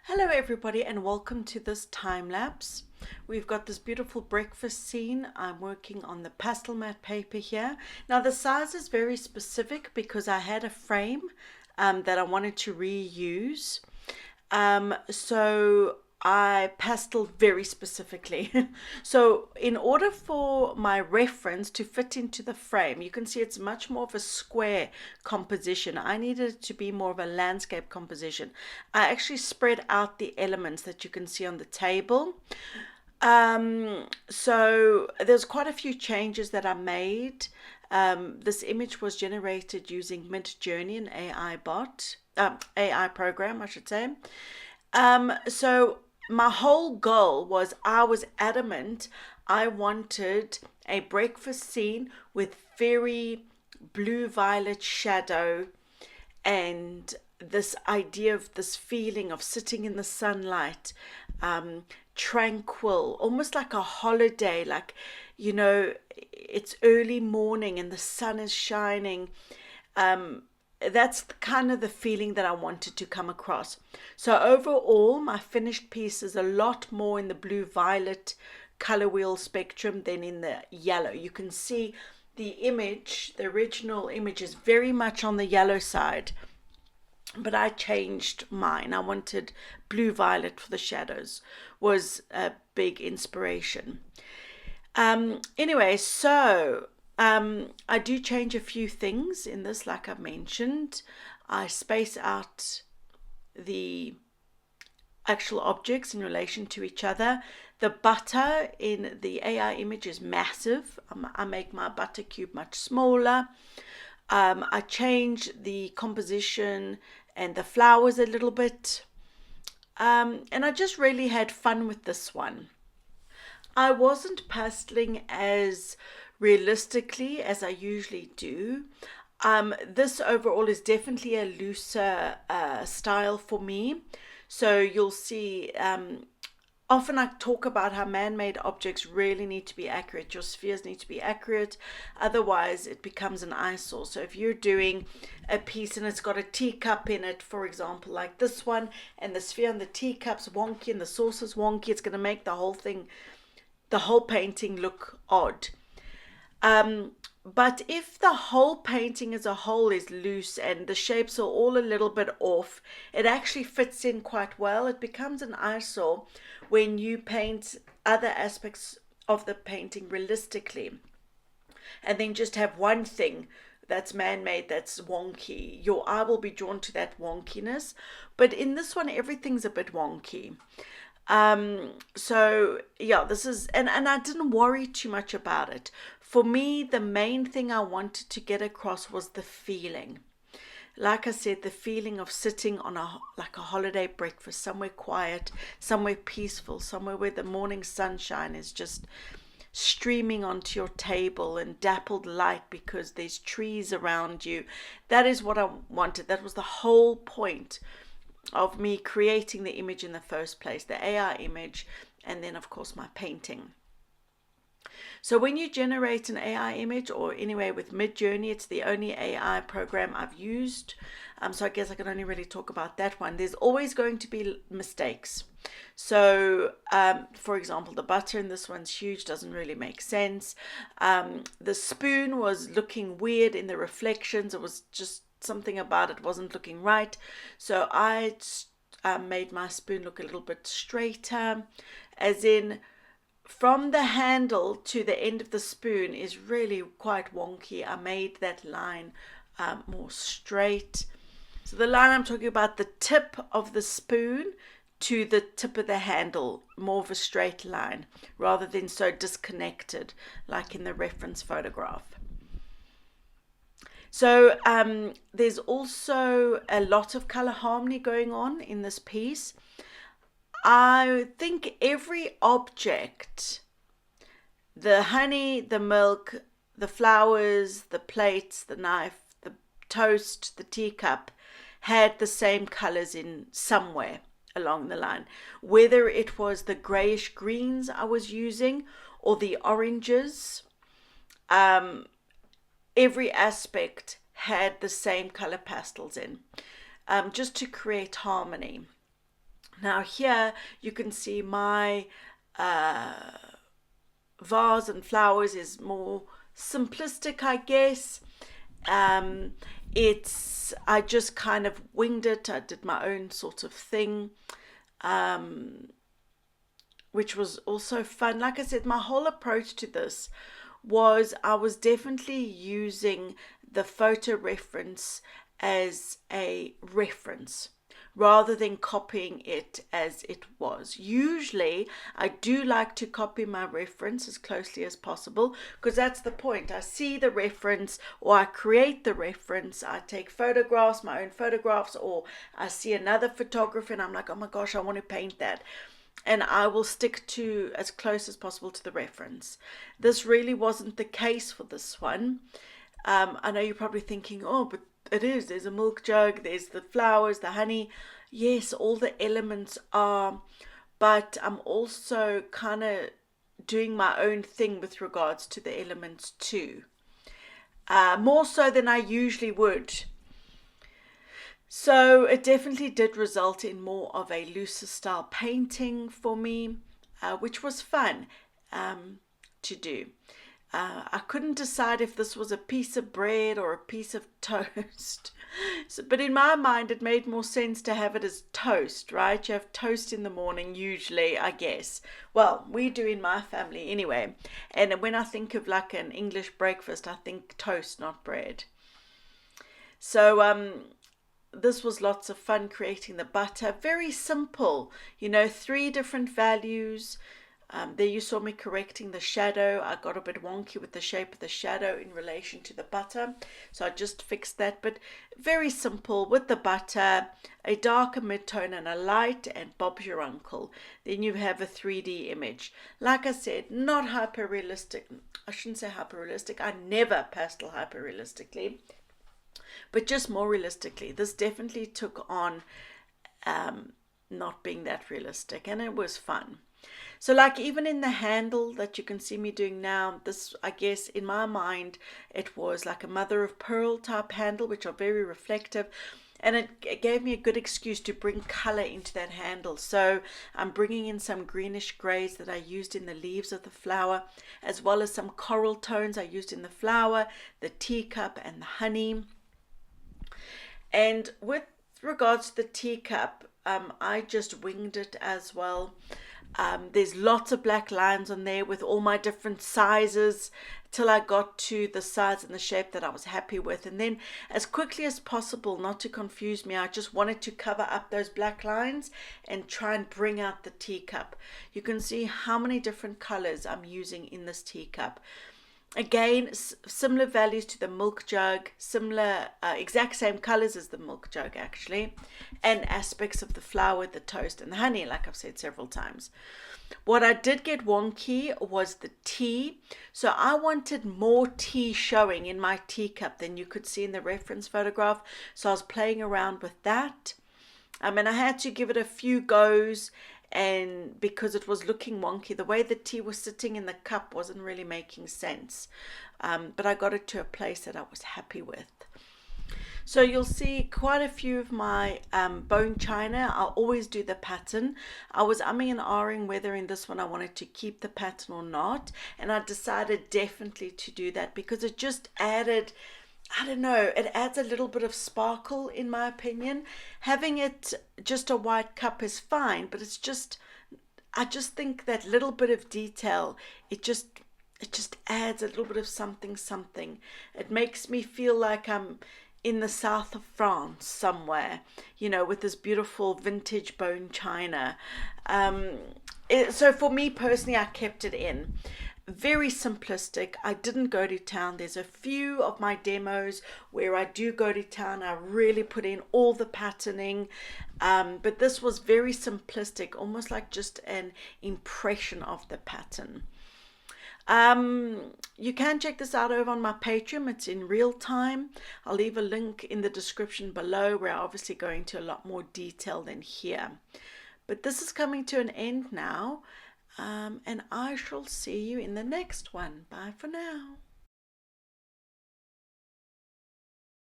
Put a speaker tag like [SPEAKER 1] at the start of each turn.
[SPEAKER 1] Hello everybody and welcome to this time lapse. We've got this beautiful breakfast scene. I'm working on the pastel matte paper here. Now the size is very specific because I had a frame that I wanted to reuse. So I pasteled very specifically. So in order for my reference to fit into the frame, you can see it's much more of a square composition. I needed it to be more of a landscape composition. I actually spread out the elements that you can see on the table. So there's quite a few changes that I made. This image was generated using Mid-Journey, an AI program, I should say. So my whole goal was I was adamant I wanted a breakfast scene with very blue violet shadow and this idea of this feeling of sitting in the sunlight, tranquil, almost like a holiday, like, it's early morning and the sun is shining. That's kind of the feeling that I wanted to come across. So overall, my finished piece is a lot more in the blue violet color wheel spectrum than in the yellow. You can see the image, the original image, is very much on the yellow side, but I changed mine. I wanted blue violet for the shadows, was a big inspiration. Anyway, so I do change a few things in this, like I mentioned. I space out the actual objects in relation to each other. The butter in the AI image is massive. I make my butter cube much smaller. I change the composition and the flowers a little bit. And I just really had fun with this one. I wasn't pasteling as realistically as I usually do. This overall is definitely a looser style for me. So you'll see, often I talk about how man-made objects really need to be accurate. Your spheres need to be accurate, otherwise it becomes an eyesore. So if you're doing a piece and it's got a teacup in it, for example, like this one, and the sphere and the teacup's wonky and the saucer's wonky, it's going to make the whole painting look odd. But if the whole painting as a whole is loose and the shapes are all a little bit off, it actually fits in quite well. It becomes an eyesore when you paint other aspects of the painting realistically and then just have one thing that's man-made that's wonky. Your eye will be drawn to that wonkiness. But in this one, everything's a bit wonky. So yeah, this is, and I didn't worry too much about it. For me, the main thing I wanted to get across was the feeling. Like I said, the feeling of sitting on like a holiday breakfast, somewhere quiet, somewhere peaceful, somewhere where the morning sunshine is just streaming onto your table and dappled light because there's trees around you. That is what I wanted. That was the whole point of me creating the image in the first place, the AI image, and then of course my painting. So when you generate an AI image, or anyway with Mid-Journey, it's the only AI program I've used. So I guess I can only really talk about that one. There's always going to be mistakes. So for example, the butter in this one's huge, doesn't really make sense. The spoon was looking weird in the reflections. It was just something about it wasn't looking right. So I made my spoon look a little bit straighter, as in from the handle to the end of the spoon is really quite wonky. I made that line more straight. So the line I'm talking about, the tip of the spoon to the tip of the handle, more of a straight line rather than so disconnected like in the reference photograph. So there's also a lot of color harmony going on in this piece. I think every object, the honey, the milk, the flowers, the plates, the knife, the toast, the teacup, had the same colors in somewhere along the line. Whether it was the grayish greens I was using or the oranges, every aspect had the same color pastels in, just to create harmony. Now here you can see my vase and flowers is more simplistic, I guess. Um, I just kind of winged it. I did my own sort of thing, which was also fun. Like I said, my whole approach to this was I was definitely using the photo reference as a reference rather than copying it as it was. Usually, I do like to copy my reference as closely as possible because that's the point. I see the reference or I create the reference. I take photographs, my own photographs, or I see another photographer and I'm like, oh my gosh, I want to paint that. And I will stick to as close as possible to the reference. This really wasn't the case for this one. I know you're probably thinking, oh, but it is. There's a milk jug, there's the flowers, the honey. Yes, all the elements are, but I'm also kind of doing my own thing with regards to the elements too. More so than I usually would. So it definitely did result in more of a looser style painting for me, which was fun to do. I couldn't decide if this was a piece of bread or a piece of toast. So, but in my mind, it made more sense to have it as toast, right? You have toast in the morning, usually, I guess. Well, we do in my family anyway. And when I think of like an English breakfast, I think toast, not bread. So, this was lots of fun creating the butter. Very simple, 3 different values. There you saw me correcting the shadow. I got a bit wonky with the shape of the shadow in relation to the butter. So I just fixed that, but very simple with the butter, a darker mid-tone and a light, and Bob's your uncle. Then you have a 3D image. Like I said, not hyper realistic. I shouldn't say hyper realistic. I never pastel hyper realistically, but just more realistically. This definitely took on not being that realistic, and it was fun. So like even in the handle that you can see me doing now, this, I guess in my mind, it was like a mother of pearl type handle, which are very reflective. And it gave me a good excuse to bring color into that handle. So I'm bringing in some greenish grays that I used in the leaves of the flower, as well as some coral tones I used in the flower, the teacup, and the honey. And with regards to the teacup, I just winged it as well. There's lots of black lines on there with all my different sizes till I got to the size and the shape that I was happy with. And then as quickly as possible, not to confuse me, I just wanted to cover up those black lines and try and bring out the teacup. You can see how many different colors I'm using in this teacup. Again, similar values to the milk jug, similar, exact same colors as the milk jug actually, and aspects of the flour, the toast, and the honey, like I've said several times. What I did get wonky was the tea. So I wanted more tea showing in my teacup than you could see in the reference photograph. So I was playing around with that. And I had to give it a few goes, and because it was looking wonky, the way the tea was sitting in the cup wasn't really making sense. But I got it to a place that I was happy with. So you'll see quite a few of my bone china. I'll always do the pattern. I was umming and ahhing whether in this one I wanted to keep the pattern or not. And I decided definitely to do that because it just added, I don't know, it adds a little bit of sparkle in my opinion. Having it just a white cup is fine, but I just think that little bit of detail, it just adds a little bit of something. It makes me feel like I'm in the south of France somewhere, with this beautiful vintage bone china. So for me personally, I kept it in. Very simplistic. I didn't go to town. There's a few of my demos where I do go to town. I really put in all the patterning, but this was very simplistic, almost like just an impression of the pattern. You can check this out over on my Patreon. It's in real time. I'll leave a link in the description below where I obviously go into a lot more detail than here. But this is coming to an end now. And I shall see you in the next one. Bye for now.